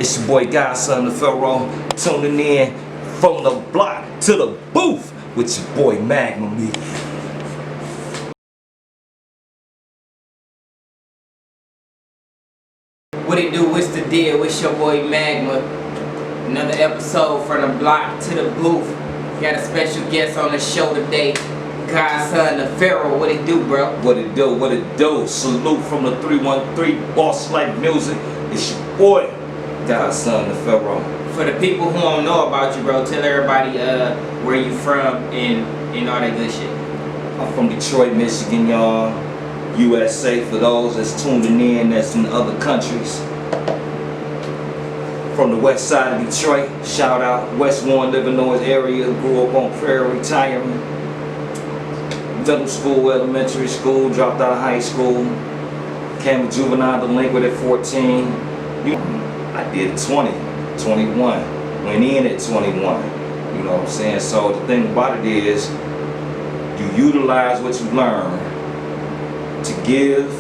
It's your boy Godson the Pharaoh, tuning in from the block to the booth with your boy Magma Media. What it do? What's the deal? It's your boy Magma. Another episode from the block to the booth. Got a special guest on the show today, Godson the Pharaoh. What it do, bro? What it do? What it do? Salute from the 313 Boss Like Music. It's your boy Godson the Pharaoh. For the people who don't know about you, bro, tell everybody where you from and all that good shit. I'm from Detroit, Michigan, y'all. USA for those that's tuning in that's in other countries. From the west side of Detroit, shout out West Warren, Illinois area. Grew up on Prairie, retirement. Middle school, elementary school, dropped out of high school. Became a juvenile delinquent at 14. I did 20, 21. Went in at 21. You know what I'm saying? So the thing about it is, you utilize what you learn to give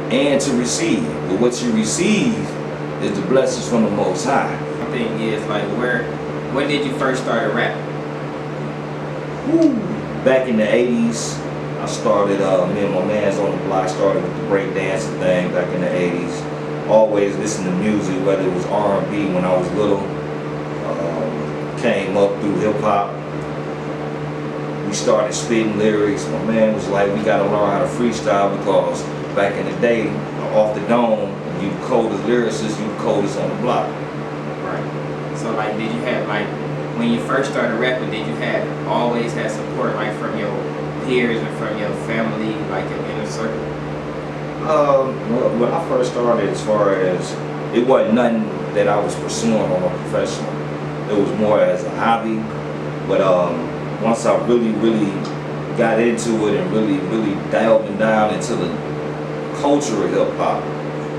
and to receive. But what you receive is the blessings from the Most High. The thing is, like, when did you first start rapping? Woo. Back in the 80s, I started, me and my mans on the block started with the breakdancing thing back in the 80s. Always listened to music, whether it was R&B when I was little, came up through hip hop. We started spitting lyrics. My man was like, we gotta learn how to freestyle because back in the day, off the dome, you the coldest lyricist, you the coldest on the block. Right. So like, did you have, like, when you first started rapping, did you always have support, like, from your peers and from your family, like your inner circle? When I first started, as far as, it wasn't nothing that I was pursuing on a professional. It was more as a hobby. But once I really got into it and really delving down into the culture of hip hop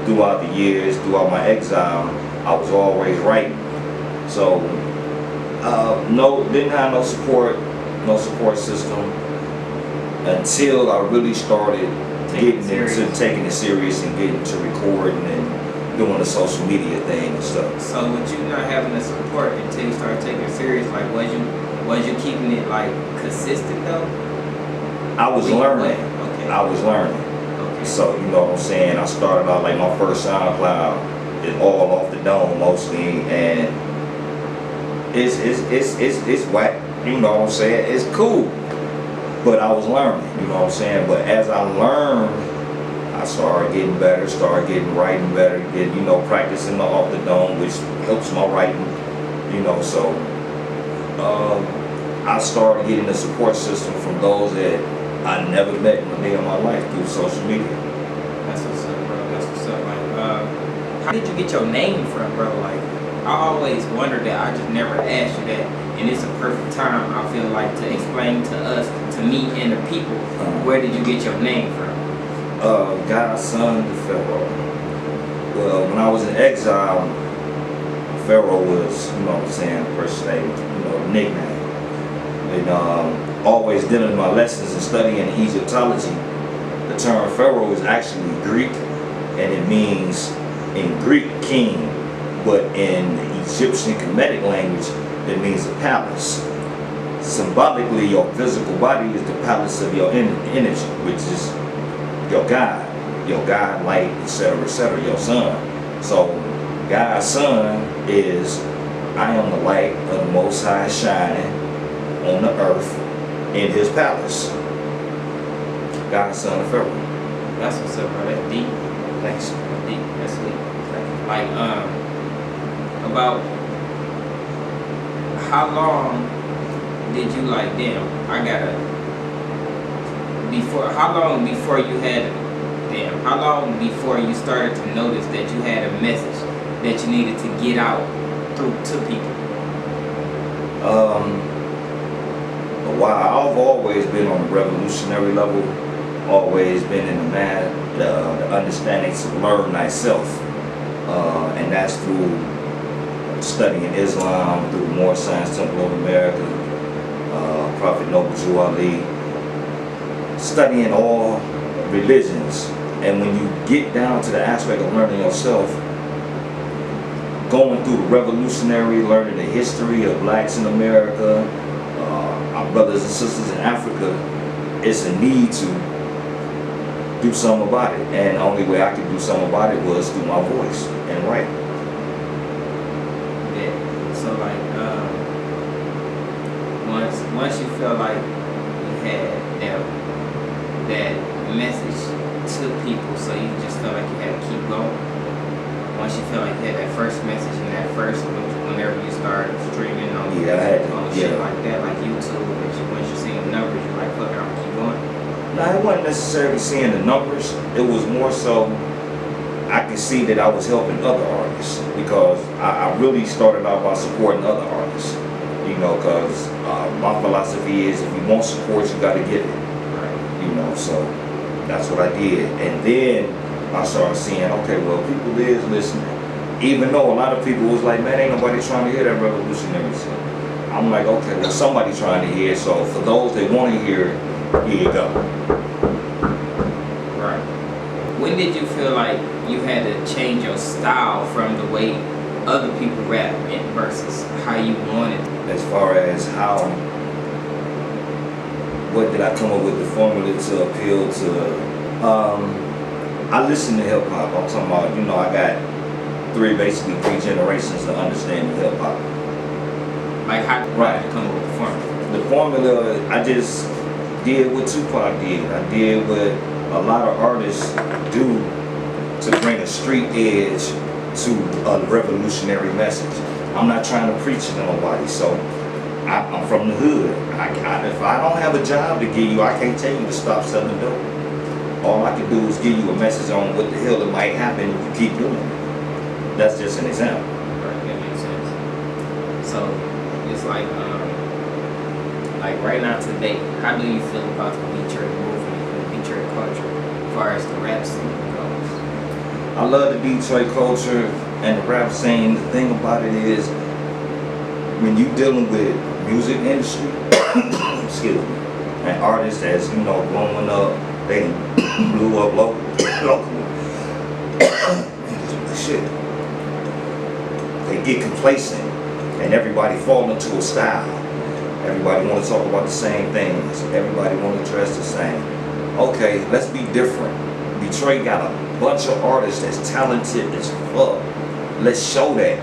throughout the years, throughout my exile, I was always writing. So didn't have no support system until I really started getting into taking it serious and getting to recording and doing the social media thing and stuff. So with you not having the support until you started taking it serious, like, was you keeping it, like, consistent though? I was learning. Okay. I was learning. Okay. So you know what I'm saying? I started out, like, my first SoundCloud is all off the dome mostly, and it's whack. You know what I'm saying? It's cool. But I was learning, you know what I'm saying? But as I learned, I started getting better, started getting writing better, practicing off the dome, which helps my writing, so I started getting a support system from those that I never met in a day of my life through social media. That's what's up, bro. That's what's up. Like, how did you get your name from, bro? Like, I always wondered that. I just never asked you that. And it's a perfect time, I feel like, to explain to us, to me and the people, where did you get your name from? Godson the Pharaoh. Well, when I was in exile, Pharaoh was, per se, nickname. And always dealing with my lessons and studying Egyptology, the term Pharaoh is actually Greek, and it means, in Greek, king, but in the Egyptian Kemetic language, it means a palace. Symbolically, your physical body is the palace of your energy, which is your God, light, etc., your sun. So, God's son is, I am the light of the Most High shining on the earth in His palace. God's son of Pharaoh. That's what's up, bro. That's deep. Thanks. That's deep. That's sweet. Like, about how long did you, like, how long before you started to notice that you had a message that you needed to get out to people? A while. I've always been on the revolutionary level, always been in the understanding to learn thyself, and that's through studying Islam, through More Science Temple of America, Prophet Noble Jew Ali, studying all religions. And when you get down to the aspect of learning yourself, going through the revolutionary, learning the history of blacks in America, our brothers and sisters in Africa, it's a need to do something about it. And the only way I could do something about it was through my voice and write. Yeah. So like, once you feel like you had that message to people, so you just felt like you had to keep going. Once you feel like you had that first message and that first, whenever you start streaming on, shit like that, like YouTube, once you're seeing the numbers, you're like, fuck it, I'm gonna keep going. No, it wasn't necessarily seeing the numbers. It was more so I could see that I was helping other artists, because I really started out by supporting other artists. You know, because my philosophy is if you want support, you got to get it. Right. You know, so that's what I did. And then I started seeing, okay, well, people is listening. Even though a lot of people was like, man, ain't nobody trying to hear that revolutionary stuff. I'm like, okay, well, somebody trying to hear it. So for those that want to hear it, here you go. Right. When did you feel like you had to change your style from the way other people rap versus how you wanted? As far as how, what did I come up with the formula to appeal to? I listen to hip hop. I'm talking about, you know, I got basically three generations to understand hip hop. Like how did you come up with the formula? The formula, I just did what Tupac did. I did what a lot of artists do to bring a street edge to a revolutionary message. I'm not trying to preach to nobody, so I'm from the hood. If I don't have a job to give you, I can't tell you to stop selling dope. All I can do is give you a message on what the hell that might happen if you keep doing it. That's just an example. Right, that makes sense. So it's like right now today, how do you feel about the Detroit movement, the Detroit culture, as far as the rap scene goes? I love the Detroit culture and the rap scene. The thing about it is, when you dealing with music industry, excuse me, and artists that's, you know, blowing up, they blew up locally. Shit. They get complacent and everybody fall into a style. Everybody want to talk about the same things. Everybody want to dress the same. Okay, let's be different. Detroit got a bunch of artists that's talented as fuck. Let's show that.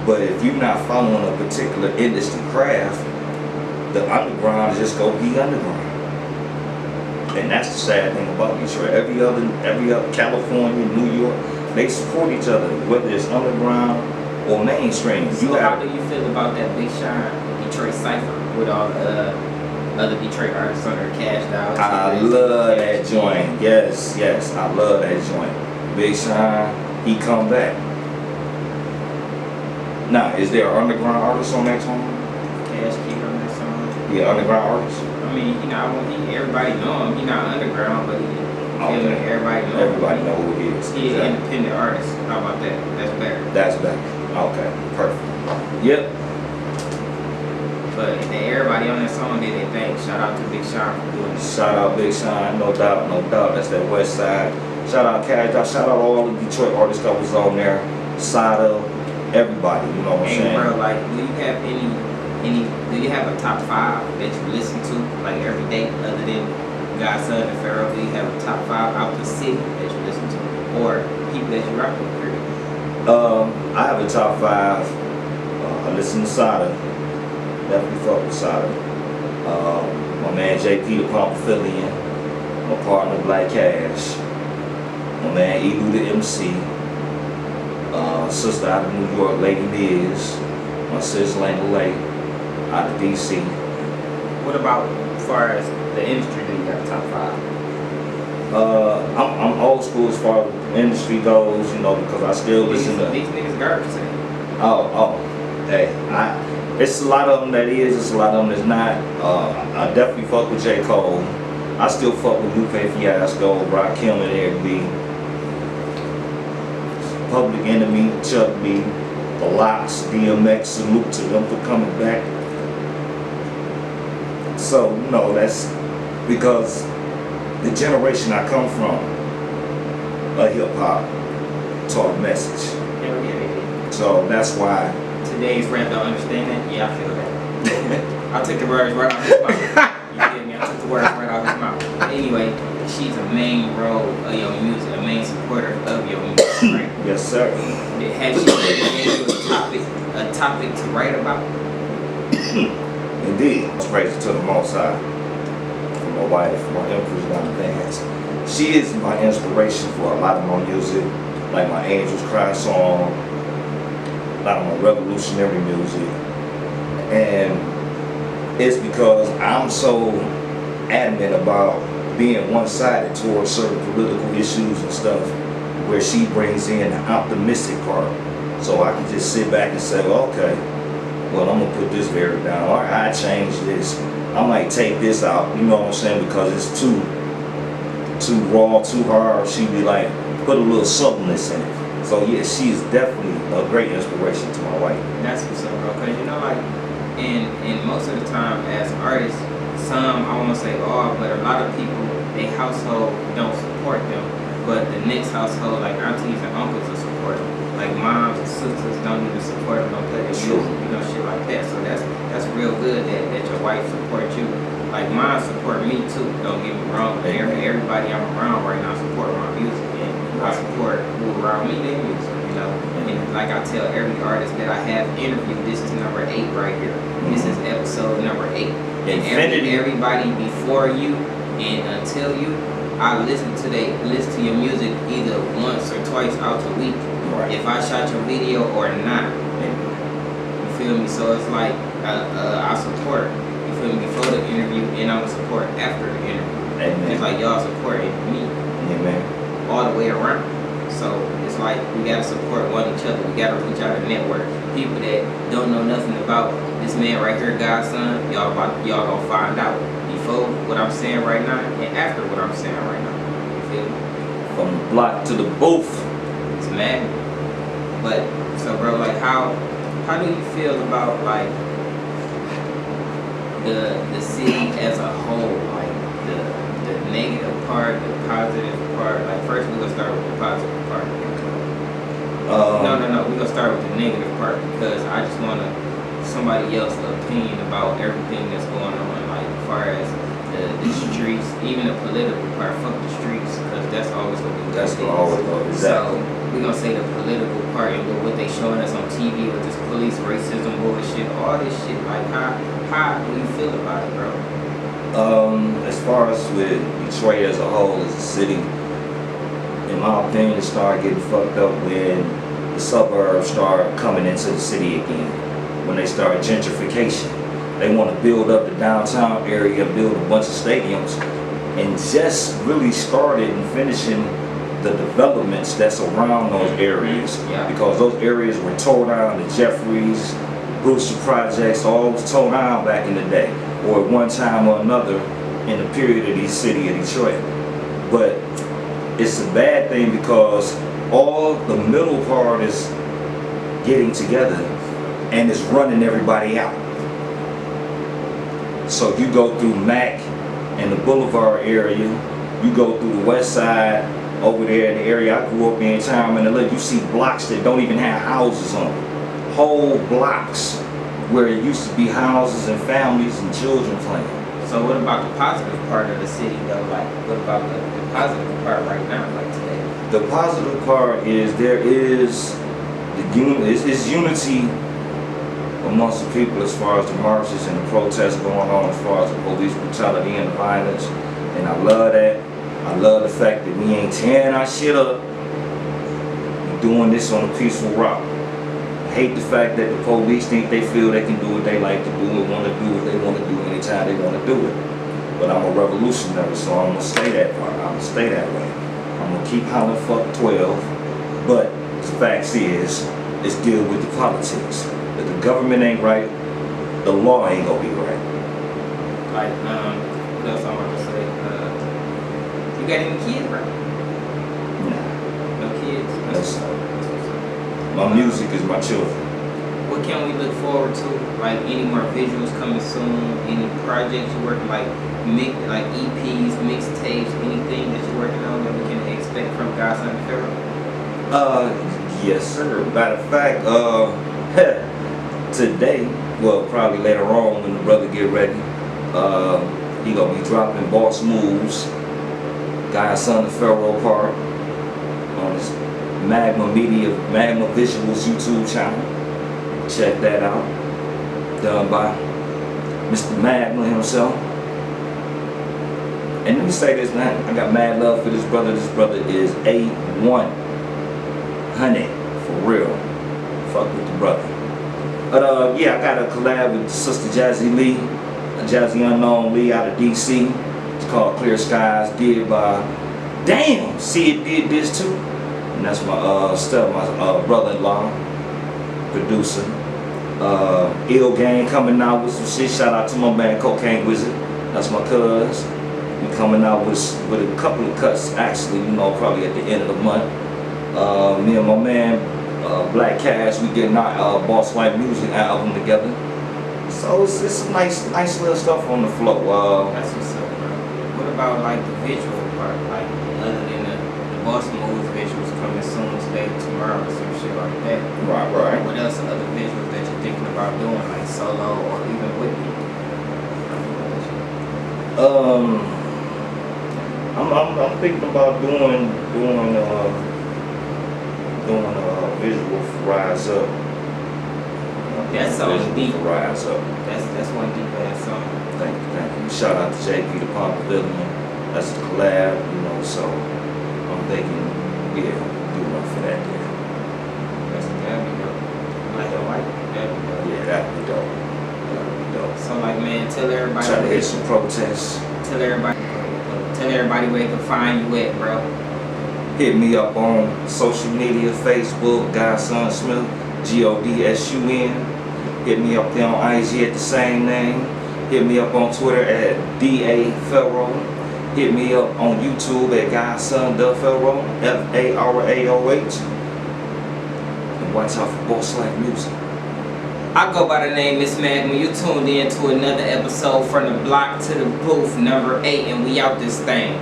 But if you're not following a particular industry craft, the underground is just go be underground. And that's the sad thing about Detroit. Every other California, New York, they support each other, whether it's underground or mainstream. So how do you feel about that Big Sean Detroit Cypher with all the other Detroit artists under cashed out? I love that joint. Yes, I love that joint. Big Sean, he come back. Now, is there an underground artist on that song? Cash Kid on that song. Yeah, underground artist. I mean, you know, everybody know him. He not underground, but everybody know him. Everybody know who he is. He's an independent artist. How about that? That's better. That's better. Okay, perfect. Yep. But everybody on that song did their thing. Shout out to Big Sean for doing this. Shout out Big Sean, no doubt. That's that West Side. Shout out Cash Out. Shout out all the Detroit artists that was on there. Sada, everybody. You know what I'm saying? Bro, like, do you have do you have a top 5 that you listen to like every day other than GODSUN Da Pharaoh? Do you have a top 5 out the city that you listen to, or people that you rock with? Period? I have a top 5. I listen to Sada. Definitely fuck with Sada. My man JP the Pompaphilian. My partner Black Cash. My man Elu the MC. Sister out of New York, Lady Biz. My sis Lana Lay out of DC. What about as far as the industry? Do you have a top 5? I'm old school as far as the industry goes, you know, because I still listen to these niggas garbage today. Hey, it's a lot of them that is, it's a lot of them that's not. I definitely fuck with J. Cole. I still fuck with Lupe Fiasco, Rakim and Eric B. Public Enemy, Chuck B, The Locks, DMX, salute to them for coming back. So, you know, that's because the generation I come from, hip hop taught a message. Hell yeah, they did. So that's why. Today's rap don't understand that? Yeah, I feel that. I took the words right off his mouth. You feel me? I took the words right off his mouth. But anyway, she's a main role of your music, a main supporter of your music, right? Yes, sir. Has she gave you a topic to write about? Indeed. Praise to the Most High. For my wife, my Empress down the dance. She is my inspiration for a lot of my music, like my Angels Cry song, a lot of my revolutionary music. And it's because I'm so adamant about being one-sided towards certain political issues and stuff, where she brings in the optimistic part. So I can just sit back and say, well, okay, well, I'm gonna put this lyric down. All right, I change this. I might take this out, you know what I'm saying, because it's too raw, too hard. She'd be like, put a little suppleness in it. So yeah, she is definitely a great inspiration to my wife. That's what's up, bro. Cause you know, like, and most of the time as artists, some, I won't say all, but a lot of people, their household don't support them. But the next household, like aunties and uncles, will support them. Like moms and sisters don't even support them, don't play their music, you know, shit like that. So that's real good that your wife supports you. Like mine support me too, don't get me wrong. But everybody I'm around right now support my music, and I support who around me, their music, you know. And like I tell every artist that I have interviewed, this is number 8 right here. This is episode number 8. And everybody before you and until you, I listen to your music either once or twice out the week. Right. If I shot your video or not. You feel me? So it's like I support, you feel me, before the interview, and I'm gonna support after the interview. Amen. It's like y'all supporting me. Amen. All the way around. So it's like we gotta support one each other. We gotta reach out and network. People that don't know nothing about this man right here, GODSUN, y'all gonna find out before what I'm saying right now and after what I'm saying right now. You feel me? From the block to the booth. It's mad. But so bro, like how do you feel about like the city as a whole, like the negative part, the positive part? Like first we're gonna start with the positive part. No, we're gonna start with the negative part because I just wanna somebody else's opinion about everything that's going on, like as far as the streets, even the political part. Fuck the streets, because that's always what we do. That's always what we do. So we're gonna say the political part and what they showing us on TV with this police racism bullshit, all this shit. Like how do you feel about it, bro? As far as with Detroit as a whole, as a city, in my opinion, it started getting fucked up when the suburbs started coming into the city again. When they started gentrification. They want to build up the downtown area, build a bunch of stadiums, and just really started and finishing the developments that's around those areas. Yeah. Because those areas were tore down, the Jeffries, Booster projects, all was tore down back in the day, or at one time or another in the period of the city of Detroit. But it's a bad thing because all the middle part is getting together and it's running everybody out. So you go through Mac and the Boulevard area, you go through the West Side, over there in the area I grew up in, you see blocks that don't even have houses on them. Whole blocks where it used to be houses and families and children playing. So what about the positive part of the city though? Like what about the positive part right now, like today? The positive part is there is it's unity amongst the people as far as the marches and the protests going on, as far as the police brutality and the violence. And I love that. I love the fact that we ain't tearing our shit up. We're doing this on a peaceful route. I hate the fact that the police think they feel they can do what they like to do and want to do what they want to do anytime they want to do it. But I'm a revolutionary, so I'm going to stay that part. I'm going to stay that way. I'm going to keep hollering fuck 12. But the fact is, let's deal with the politics. If the government ain't right, the law ain't gonna be right. Like, what else I want to say? You got any kids, right? Nah. No kids? That's my music is my children. What can we look forward to? Like any more visuals coming soon? Any projects you're working, like EPs, mixtapes, anything that you're working on that we can expect from GODSUN Da Pharaoh? Yes, sir. Matter of fact, today, well, probably later on when the brother get ready, he gonna be dropping Boss Moves, Godson the Pharaoh part on his Magma Visuals YouTube channel. Check that out. Done by Mr. Magma himself. And let me say this, man. I got mad love for this brother. This brother is A100 for real. Fuck with the brother. But yeah, I got a collab with Sister Jazzy Lee, Jazzy Unknown Lee out of DC. It's called Clear Skies, did by Sid did this too. And that's my my brother-in-law, producer. Ill Gang coming out with some shit. Shout out to my man Cocaine Wizard. That's my cuz. We coming out with a couple of cuts actually, you know, probably at the end of the month. Me and my man Black Cash, we getting our Boss White Music album together. So it's some nice little stuff on the flow. That's what's up, bro. What about like the visual part? Like other than the Boss Moves visuals coming soon today, tomorrow, or some shit like that. Right. What else are other visuals that you're thinking about doing, like solo or even with me? I'm thinking about doing a visual for Rise Up. That song is deep. For Rise Up. That's one deep ass song. Thank you. Shout out to JP the Pump Villain. That's a collab, you know. So I'm thinking, yeah, do one for that there. That'd be dope. Like a white, that'd be dope. Yeah, that'd be dope. So like, man, tell everybody. Try to hit some protests. Tell everybody where they can find you at, bro. Hit me up on social media, Facebook, Godson Smith, GODSUN. Hit me up there on IG at the same name. Hit me up on Twitter at DA Pharaoh. Hit me up on YouTube at Godson Da Pharaoh, FARAOH. And watch out for Boss Life Music. I go by the name Miss Magma. You tuned in to another episode from the block to the booth, number 8, and we out this thing.